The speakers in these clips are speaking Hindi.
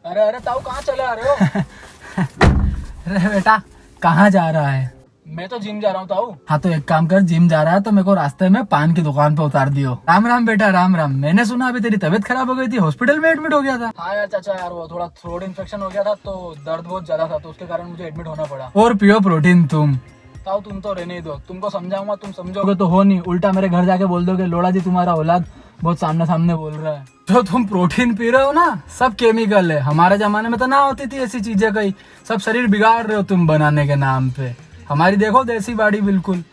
अरे अरे ताऊ कहाँ चले आ रहे हो? अरे बेटा कहाँ जा रहा है? मैं तो जिम जा रहा हूँ ताऊ। हाँ तो एक काम कर, जिम जा रहा है तो मेरे को रास्ते में पान की दुकान पे उतार दियो। राम राम बेटा, राम राम। मैंने सुना अभी तेरी तबीयत खराब हो गई थी, हॉस्पिटल में एडमिट हो गया था। हाँ यार चाचा, यार वो थोड़ा थ्रोट इन्फेक्शन हो गया था तो दर्द बहुत ज्यादा था, तो उसके कारण मुझे एडमिट होना पड़ा। और पियो प्रोटीन तुम। ताऊ तुम तो रहने ही दो, तुमको समझाऊंगा, तुम समझोगे समझोगे तो हो नहीं, उल्टा मेरे घर जाके बोल दोगे लोड़ा जी तुम्हारा औलाद बहुत सामने सामने बोल रहा है। जो तुम प्रोटीन पी रहे हो ना, सब केमिकल है। हमारे जमाने में तो ना होती थी ऐसी चीजें, कहीं सब शरीर बिगाड़ रहे हो तुम बनाने के नाम पे। हमारी देखो देसी बाड़ी बिल्कुल।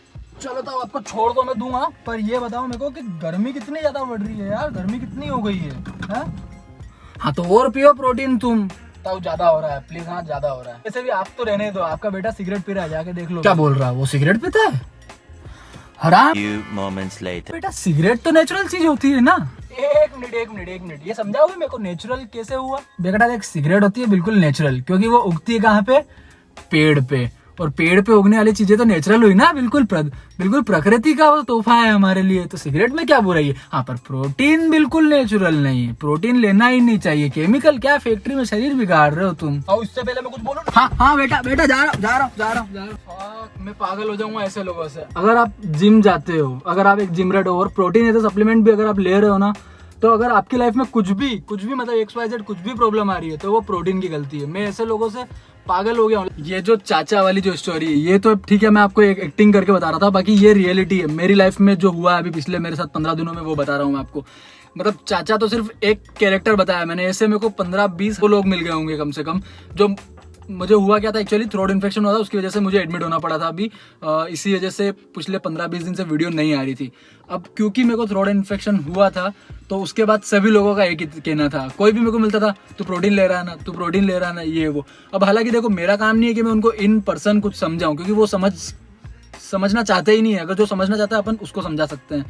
चलो ताऊ आपको छोड़ तो मैं दूंगा, पर ये बताओ मेरे को कि गर्मी कितनी ज्यादा बढ़ रही है यार, गर्मी कितनी हो गई है? हाँ तो और पियो प्रोटीन तुम। ताऊ ज्यादा हो रहा है प्लीज, हाँ ज्यादा हो रहा है। वैसे भी आप तो रहने दो, आपका बेटा सिगरेट पी रहा है, जाके देख लो। क्या बोल रहा है वो? सिगरेट पीता है? हराम। Few moments later. बेटा सिगरेट तो नेचुरल चीज होती है ना। एक मिनट ये समझाओगे मेरे को नेचुरल कैसे हुआ? बेटा एक सिगरेट होती है बिल्कुल नेचुरल, क्योंकि वो उगती है कहाँ पे? पेड़ पे। और पेड़ पे उगने वाली चीजें तो नेचुरल हुई ना, बिल्कुल बिल्कुल प्रकृति का वो तोहफा है हमारे लिए। तो सिगरेट में क्या बुराई है? हाँ पर प्रोटीन बिल्कुल नेचुरल नहीं है, प्रोटीन लेना ही नहीं चाहिए। केमिकल क्या, फैक्ट्री में शरीर बिगाड़ रहे हो तुम। ताऊ इससे पहले मैं कुछ बोलूं? हाँ बेटा जा रहा हूँ। मैं पागल हो जाऊंगा ऐसे लोगों से। अगर आप जिम जाते हो, अगर आप एक जिम रेट हो और प्रोटीन है तो सप्लीमेंट भी अगर आप ले रहे हो ना, तो अगर आपकी लाइफ में कुछ भी मतलब XYZ कुछ भी प्रॉब्लम आ रही है तो वो प्रोटीन की गलती है। मैं ऐसे लोगों से पागल हो गया हूँ। ये जो चाचा वाली जो स्टोरी है, ये तो ठीक है, मैं आपको एक एक्टिंग करके बता रहा था, बाकी ये रियलिटी है मेरी लाइफ में जो हुआ है अभी पिछले मेरे साथ 15 दिनों में, वो बता रहा हूँ मैं आपको। मतलब चाचा तो सिर्फ एक कैरेक्टर बताया मैंने, ऐसे मेरे को 15-20 लोग मिल गए होंगे कम से कम। जो मुझे हुआ क्या था, एक्चुअली थ्रोट इन्फेक्शन हुआ था, उसकी वजह से मुझे एडमिट होना पड़ा था अभी। इसी वजह से पिछले 15-20 दिन से वीडियो नहीं आ रही थी। अब क्योंकि मेरे को थ्रोट इन्फेक्शन हुआ था तो उसके बाद सभी लोगों का एक ही कहना था, कोई भी मेरे को मिलता था तू प्रोटीन ले रहा है ना, तू प्रोटीन ले रहा है ना, ये वो। अब हालांकि देखो मेरा काम नहीं है कि मैं उनको इन पर्सन कुछ समझाऊं, क्योंकि वो समझना चाहते ही नहीं है। अगर जो समझना चाहता है अपन उसको समझा सकते हैं।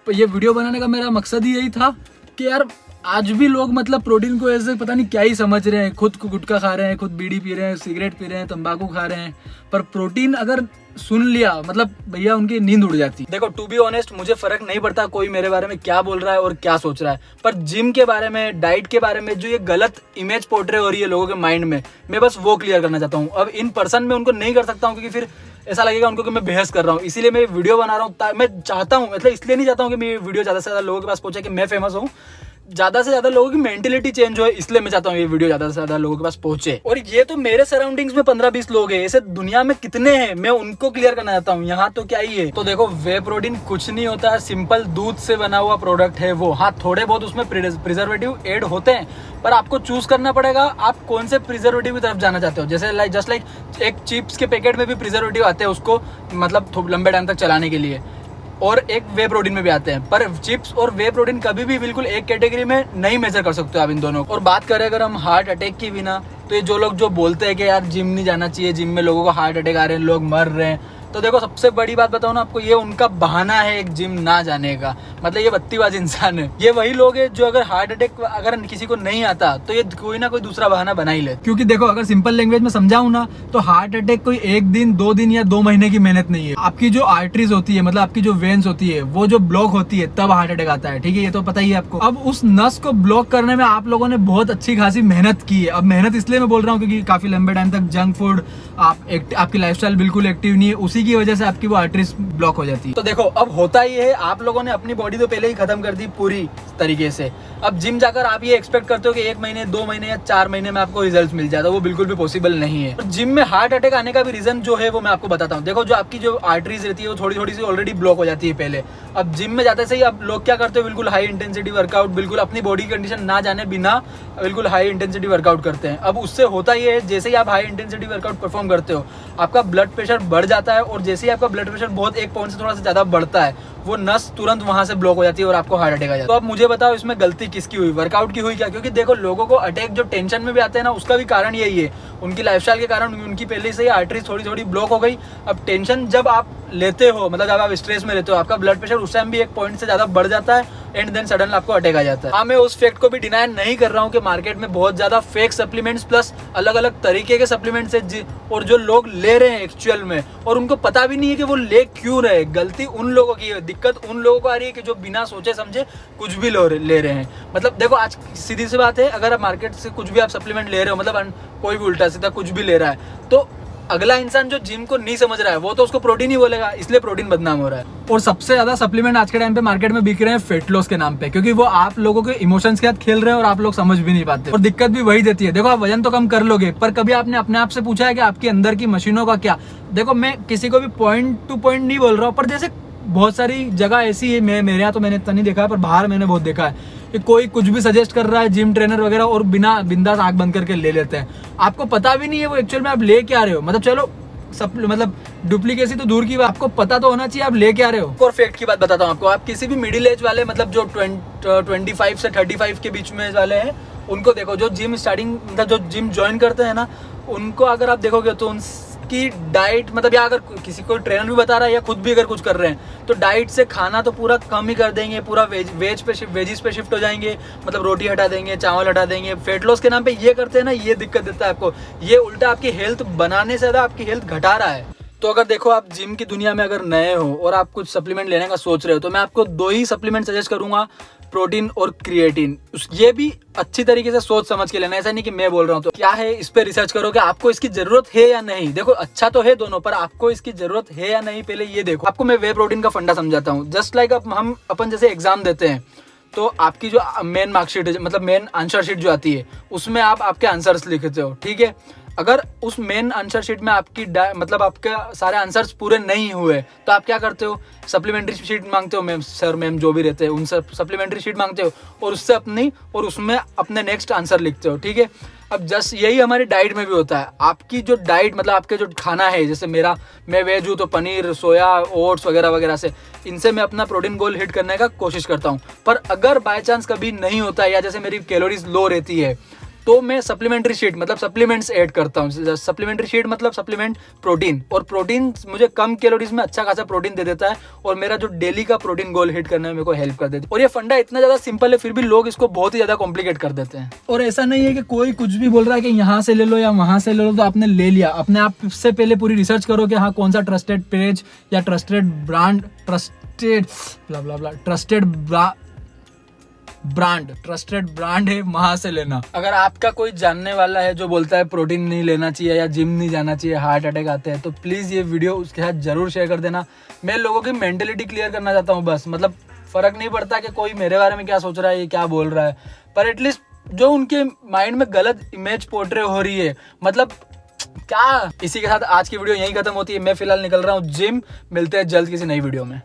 तो ये वीडियो बनाने का मेरा मकसद ही यही था कि यार आज भी लोग मतलब प्रोटीन को ऐसे पता नहीं क्या ही समझ रहे हैं। खुद गुटखा खा रहे हैं, खुद बीड़ी पी रहे हैं, सिगरेट पी रहे हैं, तंबाकू खा रहे हैं, पर प्रोटीन अगर सुन लिया मतलब भैया उनकी नींद उड़ जाती। देखो टू बी ऑनेस्ट, मुझे फर्क नहीं पड़ता कोई मेरे बारे में क्या बोल रहा है और क्या सोच रहा है, पर जिम के बारे में, डाइट के बारे में जो ये गलत इमेज पोर्ट्रे हो रही है लोगों के माइंड में, मैं बस वो क्लियर करना चाहता हूँ। अब इन पर्सन में उनको नहीं कर सकता हूँ क्योंकि फिर ऐसा लगेगा उनको कि मैं बहस कर रहा हूँ, इसीलिए मैं वीडियो बना रहा हूँ। मैं चाहता हूँ, मतलब इसलिए नहीं चाहता हूँ कि मेरी वीडियो ज़्यादा से ज़्यादा लोगों के पास पहुंचे कि मैं फेमस हूँ, ज़्यादा से ज़्यादा लोगों की मेंटेलिटी चेंज हो, इसलिए मैं चाहता हूँ ये वीडियो ज़्यादा से ज़्यादा लोगों के पास पहुंचे। और ये तो मेरे सराउंडिंग्स में 15-20 लोग हैं, ऐसे दुनिया में कितने हैं, मैं उनको क्लियर करना चाहता हूँ। यहाँ तो क्या ही है। तो देखो वे प्रोटीन कुछ नहीं होता है, सिंपल दूध से बना हुआ प्रोडक्ट है वो। हाँ थोड़े बहुत उसमें प्रिजर्वेटिव ऐड होते हैं, पर आपको चूज करना पड़ेगा आप कौन से प्रिजर्वेटिव की तरफ जाना चाहते हो। जैसे जस्ट लाइक एक चिप्स के पैकेट में भी प्रिजर्वेटिव आते हैं उसको मतलब लंबे टाइम तक चलाने के लिए, और एक वे प्रोटीन में भी आते हैं। पर चिप्स और वे प्रोटीन कभी भी बिल्कुल एक कैटेगरी में नहीं मेजर कर सकते हो आप इन दोनों को। और बात करें अगर हम हार्ट अटैक की भी ना, तो ये जो लोग जो बोलते हैं कि यार जिम नहीं जाना चाहिए, जिम में लोगों को हार्ट अटैक आ रहे हैं, लोग मर रहे हैं, तो देखो सबसे बड़ी बात बताऊं ना आपको, ये उनका बहाना है एक जिम ना जाने का। मतलब ये बत्तीबाज इंसान है। ये वही लोग हैं जो अगर हार्ट अटैक अगर किसी को नहीं आता तो ये कोई ना कोई दूसरा बहाना बना ही ले। क्योंकि देखो अगर सिंपल लैंग्वेज में समझाऊं ना, तो हार्ट अटैक कोई 1 दिन 2 दिन या 2 महीने की मेहनत नहीं है। आपकी जो आर्टरीज होती है, मतलब आपकी जो वेन्स होती है, वो जो ब्लॉक होती है तब हार्ट अटैक आता है, ठीक है, ये तो पता ही है आपको। अब उस नस को ब्लॉक करने में आप लोगों ने बहुत अच्छी खासी मेहनत की है। अब मेहनत इसलिए मैं बोल रहा हूँ क्योंकि काफी लंबे टाइम तक जंक फूड, आपकी लाइफस्टाइल बिल्कुल एक्टिव नहीं है, उसी की वजह से आपकी वो आर्टरीज ब्लॉक हो जाती है। तो देखो अब होता ही है, आप लोगों ने अपनी बॉडी तो पहले ही खत्म कर दी पूरी तरीके से। अब जिम जाकर आप ये एक्सपेक्ट करते हो कि 1 महीने 2 महीने या 4 महीने में आपको रिजल्ट मिल जाता है, वो बिल्कुल भी पॉसिबल नहीं है। जिम में हार्ट अटैक आने का भी रीजन जो है वो मैं आपको बताता हूँ। देखो जो आपकी जो आर्टरीज रहती है वो थोड़ी थोड़ी सी ऑलरेडी ब्लॉक हो जाती है पहले। अब जिम में जाते से ही अब लोग क्या करते हैं, बिल्कुल हाई इंटेंसिटी वर्कआउट, बिल्कुल अपनी बॉडी कंडीशन ना जाने बिना बिल्कुल हाई इंटेंसिटी वर्कआउट करते हैं। अब उससे होता ये है, जैसे ही आप हाई इंटेंसिटी वर्कआउट परफॉर्म करते हो आपका ब्लड प्रेशर बढ़ जाता है, और जैसे ही आपका ब्लड प्रेशर बहुत 1 पॉइंट से थोड़ा सा ज्यादा बढ़ता है, वो नस तुरंत वहां से ब्लॉक हो जाती है और आपको हार्ट अटैक आ जाता है। तो अब मुझे बताओ इसमें गलती किसकी हुई, वर्कआउट की हुई क्या? क्योंकि देखो लोगों को अटैक जो टेंशन में भी आते हैं ना, उसका भी कारण यही है, उनकी लाइफस्टाइल के कारण उनकी पहले से ही आर्टरीज थोड़ी थोड़ी ब्लॉक हो गई। अब टेंशन जब आप लेते हो, मतलब जब आप स्ट्रेस में रहते हो, आपका ब्लड प्रेशर उस टाइम भी 1 पॉइंट से ज्यादा बढ़ जाता है, एंड देन सडन आपको अटैक आ जाता है। हाँ मैं उस फैक्ट को भी डिनाई नहीं कर रहा हूँ कि मार्केट में बहुत ज्यादा फेक सप्लीमेंट्स प्लस अलग अलग तरीके के सप्लीमेंट्स है, और जो लोग ले रहे हैं एक्चुअल में, और उनको पता भी नहीं है कि वो ले क्यों रहे। गलती उन लोगों की है, दिक्कत उन लोगों को आ रही है कि जो बिना सोचे समझे कुछ भी ले रहे हैं। मतलब देखो आज सीधी सी बात है, अगर आप मार्केट से कुछ भी आप सप्लीमेंट ले रहे हो, मतलब कोई भी उल्टा सीधा कुछ भी ले रहा है, तो अगला इंसान जो जिम को नहीं समझ रहा है वो तो उसको प्रोटीन ही बोलेगा, इसलिए प्रोटीन बदनाम हो रहा है। और सबसे ज्यादा सप्लीमेंट आज के टाइम पे मार्केट में बिक रहे हैं फेट लॉस के नाम पे, क्योंकि वो आप लोगों के इमोशंस के साथ खेल रहे हैं और आप लोग समझ भी नहीं पाते, और दिक्कत भी वही देती है। देखो आप वजन तो कम कर लोगे, पर कभी आपने अपने आप से पूछा है कि आपके अंदर की मशीनों का क्या। देखो मैं किसी को भी पॉइंट टू पॉइंट नहीं बोल रहा हूँ, पर जैसे बहुत सारी जगह ऐसी है, मेरे यहाँ तो मैंने इतना नहीं देखा है, पर बाहर मैंने बहुत देखा है कि कोई कुछ भी सजेस्ट कर रहा है, जिम ट्रेनर वगैरह, और बिना बिंदास आंख बंद करके ले लेते हैं। आपको पता भी नहीं है वो एक्चुअल में आप ले क्या रहे हो। मतलब चलो सब मतलब डुप्लीकेसी तो दूर की बात, आपको पता तो होना चाहिए आप ले क्या रहे हो। और फैक्ट की बात बताता हूँ आपको, आप किसी भी मिडिल एज वाले, मतलब जो 25 से 35 के बीच में वाले हैं, उनको देखो जो जिम स्टार्टिंग, मतलब जो जिम ज्वाइन करते हैं ना, उनको अगर आप देखोगे तो उनकी डाइट, मतलब या अगर किसी को ट्रेनर भी बता रहा है या खुद भी अगर कुछ कर रहे हैं, तो डाइट से खाना तो पूरा कम ही कर देंगे, पूरा वेजिस पे शिफ्ट हो जाएंगे, मतलब रोटी हटा देंगे, चावल हटा देंगे। फेट लॉस के नाम पे ये करते हैं ना, ये दिक्कत देता है आपको। ये उल्टा आपकी हेल्थ बनाने से ज़्यादा आपकी हेल्थ घटा रहा है। तो अगर देखो आप जिम की दुनिया में अगर नए हो और आप कुछ सप्लीमेंट लेने का सोच रहे हो, तो मैं आपको 2 ही सप्लीमेंट सजेस्ट करूंगा, प्रोटीन और क्रिएटिन। ये भी अच्छी तरीके से सोच समझ के लेना, ऐसा नहीं कि मैं बोल रहा हूँ तो क्या है, इस पे रिसर्च करो कि आपको इसकी जरूरत है या नहीं। देखो अच्छा तो है दोनों, पर आपको इसकी जरूरत है या नहीं पहले ये देखो। आपको मैं वे प्रोटीन का फंडा समझाता हूँ। जस्ट लाइक हम अपन जैसे एग्जाम देते हैं, तो आपकी जो मेन मार्कशीट है, मतलब मेन आंसर शीट जो आती है, उसमें आप आपके आंसर्स लिखते हो, ठीक है। अगर उस मेन आंसर शीट में आपकी मतलब आपके सारे आंसर्स पूरे नहीं हुए, तो आप क्या करते हो, सप्लीमेंट्री शीट मांगते हो, मैम सर मैम जो भी रहते हैं उनसे सप्लीमेंट्री शीट मांगते हो, और उससे उसमें अपने नेक्स्ट आंसर लिखते हो, ठीक है। अब जस्ट यही हमारी डाइट में भी होता है। आपकी जो डाइट, मतलब आपके जो खाना है, जैसे मैं वेज हूँ तो पनीर, सोया, ओट्स वगैरह वगैरह से, इनसे मैं अपना प्रोटीन गोल हिट करने का कोशिश करता हूँ। पर अगर बाय चांस कभी नहीं होता है, या जैसे मेरी कैलोरीज लो रहती है, तो मैं सप्लीमेंट्री शीट, मतलब सप्लीमेंट्स ऐड करता हूँ। सप्लीमेंट्री शीट मतलब सप्लीमेंट प्रोटीन, और प्रोटीन मुझे कम कैलोरीज में अच्छा खासा प्रोटीन दे देता है, और मेरा जो डेली का प्रोटीन गोल हिट करने में मेरे को हेल्प कर देती है। और ये फंडा इतना ज़्यादा सिंपल है, फिर भी लोग इसको बहुत ही ज़्यादा कॉम्प्लिकेट कर देते हैं। और ऐसा नहीं है कि कोई कुछ भी बोल रहा है कि यहाँ से ले लो या वहाँ से ले लो तो आपने ले लिया। अपने आप से पहले पूरी रिसर्च करो कि हाँ कौन सा ट्रस्टेड पेज या ट्रस्टेड ब्रांड, ट्रस्टेड ब्रांड है, वहां से लेना। अगर आपका कोई जानने वाला है जो बोलता है प्रोटीन नहीं लेना चाहिए या जिम नहीं जाना चाहिए, हार्ट अटैक आते हैं, तो प्लीज ये वीडियो उसके साथ जरूर शेयर कर देना। मैं लोगों की मेंटेलिटी क्लियर करना चाहता हूँ बस। मतलब फर्क नहीं पड़ता कि कोई मेरे बारे में क्या सोच रहा है, ये क्या बोल रहा है, पर एटलीस्ट जो उनके माइंड में गलत इमेज पोर्ट्रे हो रही है, मतलब क्या। इसी के साथ आज की वीडियो यहीं खत्म होती है। मैं फिलहाल निकल रहा हूँ जिम। मिलते हैं जल्द किसी नई वीडियो में।